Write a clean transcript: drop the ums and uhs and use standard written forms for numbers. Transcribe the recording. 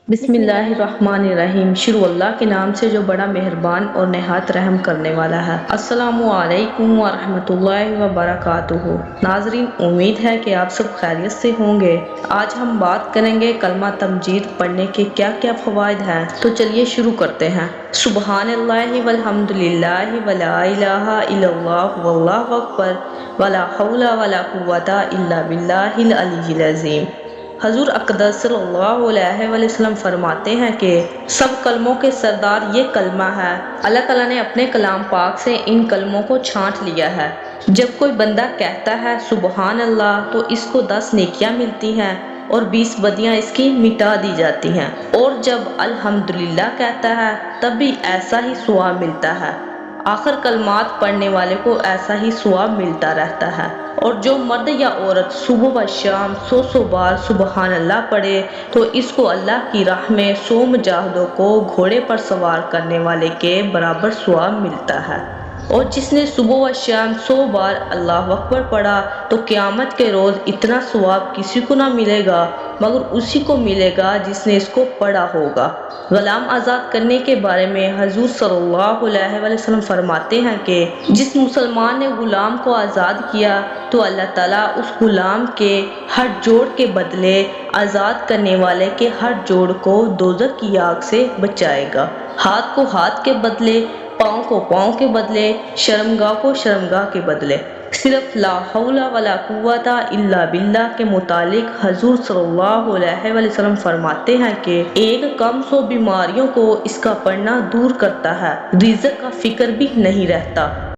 بسم اللہ الرحمن الرحیم، شروع اللہ کے نام سے جو بڑا مہربان اور نہایت رحم کرنے والا ہے۔ السلام علیکم ورحمۃ اللہ وبرکاتہ۔ ناظرین، امید ہے کہ آپ سب خیریت سے ہوں گے۔ آج ہم بات کریں گے کلمہ تمجید پڑھنے کے کیا کیا فوائد ہیں۔ تو چلیے شروع کرتے ہیں۔ سبحان اللہ والحمد للہ ولا الہ الا اللہ واللہ اکبر ولا حول ولا قوۃ الا باللہ العلی العظیم۔ حضور اقدس صلی اللہ علیہ وسلم فرماتے ہیں کہ سب کلموں کے سردار یہ کلمہ ہے۔ اللہ تعالیٰ نے اپنے کلام پاک سے ان کلموں کو چھانٹ لیا ہے۔ جب کوئی بندہ کہتا ہے سبحان اللہ تو اس کو 10 نیکیاں ملتی ہیں اور 20 بدیاں اس کی مٹا دی جاتی ہیں، اور جب الحمدللہ کہتا ہے تب بھی ایسا ہی ثواب ملتا ہے۔ آخر کلمات پڑھنے والے کو ایسا ہی ثواب ملتا رہتا ہے۔ اور جو مرد یا عورت صبح و شام 100 بار سبحان اللہ پڑھے تو اس کو اللہ کی راہ میں 100 مجاہدوں کو گھوڑے پر سوار کرنے والے کے برابر ثواب ملتا ہے۔ اور جس نے صبح و شام 100 بار اللہ اکبر پڑھا تو قیامت کے روز اتنا ثواب کسی کو نہ ملے گا مگر اسی کو ملے گا جس نے اس کو پڑھا ہوگا۔ غلام آزاد کرنے کے بارے میں حضور صلی اللہ علیہ وسلم فرماتے ہیں کہ جس مسلمان نے غلام کو آزاد کیا تو اللہ تعالیٰ اس غلام کے ہر جوڑ کے بدلے آزاد کرنے والے کے ہر جوڑ کو دوزخ کی آگ سے بچائے گا۔ ہاتھ کو ہاتھ کے بدلے، پاؤں کو پاؤں کے بدلے، شرمگاہ کو شرمگاہ کے بدلے۔ صرف لا حول ولا قوت الا باللہ کے متعلق حضور صلی اللہ علیہ وسلم فرماتے ہیں کہ ایک کم 100 بیماریوں کو اس کا پڑھنا دور کرتا ہے، رزق کا فکر بھی نہیں رہتا۔